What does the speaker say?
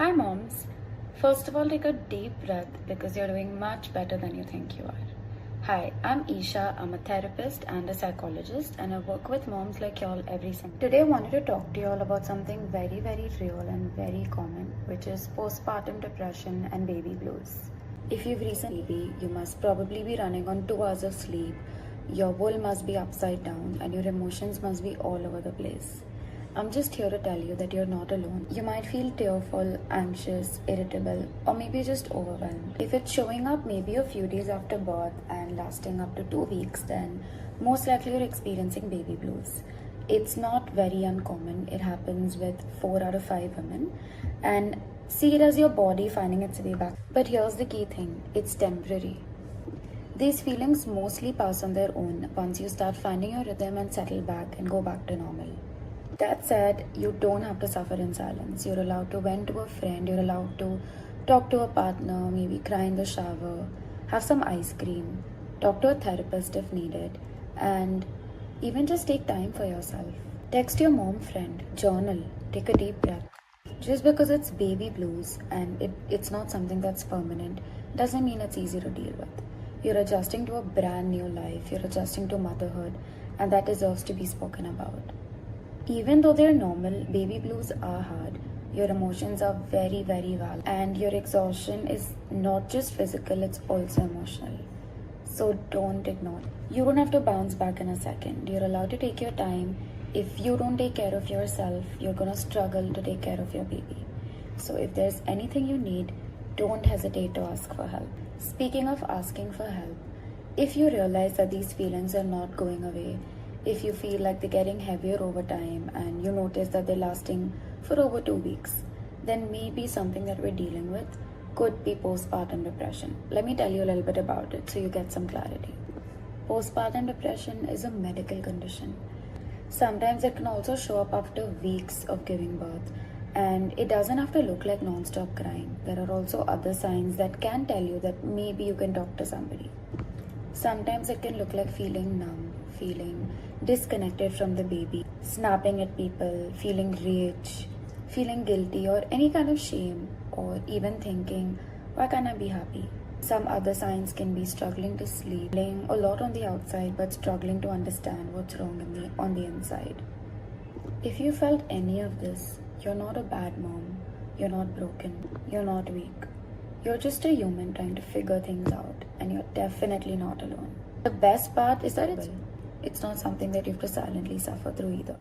Hi moms. First of all, take a deep breath because you're doing much better than you think you are. Hi, I'm Eshaa. I'm a therapist and a psychologist, and I work with moms like y'all every single day. Today I wanted to talk to y'all about something very, very real and very common, which is postpartum depression and baby blues. If you've recently, you must probably be running on 2 hours of sleep. Your world must be upside down and your emotions must be all over the place. I'm just here to tell you that you're not alone. You might feel tearful, anxious, irritable, or maybe just overwhelmed. If it's showing up maybe a few days after birth and lasting up to 2 weeks, then most likely you're experiencing baby blues. It's not very uncommon. It happens with 4 out of 5 women. And see it as your body finding its way back. But here's the key thing, it's temporary. These feelings mostly pass on their own once you start finding your rhythm and settle back and go back to normal. That said, you don't have to suffer in silence. You're allowed to vent to a friend, you're allowed to talk to a partner, maybe cry in the shower, have some ice cream, talk to a therapist if needed, and even just take time for yourself. Text your mom friend, journal, take a deep breath. Just because it's baby blues and it's not something that's permanent doesn't mean it's easy to deal with. You're adjusting to a brand new life, you're adjusting to motherhood, and that deserves to be spoken about. Even though they're normal, baby blues are hard. Your emotions are very, very valid, and your exhaustion is not just physical, it's also emotional. So don't ignore it. You don't have to bounce back in a second. You're allowed to take your time. If you don't take care of yourself, you're gonna struggle to take care of your baby. So if there's anything you need, don't hesitate to ask for help. Speaking of asking for help, if you realize that these feelings are not going away, if you feel like they're getting heavier over time and you notice that they're lasting for over 2 weeks, then maybe something that we're dealing with could be postpartum depression. Let me tell you a little bit about it so you get some clarity. Postpartum depression is a medical condition. Sometimes it can also show up after weeks of giving birth, and it doesn't have to look like non-stop crying. There are also other signs that can tell you that maybe you can talk to somebody. Sometimes it can look like feeling numb, feeling disconnected from the baby, snapping at people, feeling rage, feeling guilty or any kind of shame, or even thinking, why can't I be happy? Some other signs can be struggling to sleep, feeling a lot on the outside but struggling to understand what's wrong on the inside. If you felt any of this, you're not a bad mom, you're not broken, you're not weak. You're just a human trying to figure things out, and you're definitely not alone. The best part is that it's not something that you have to silently suffer through either.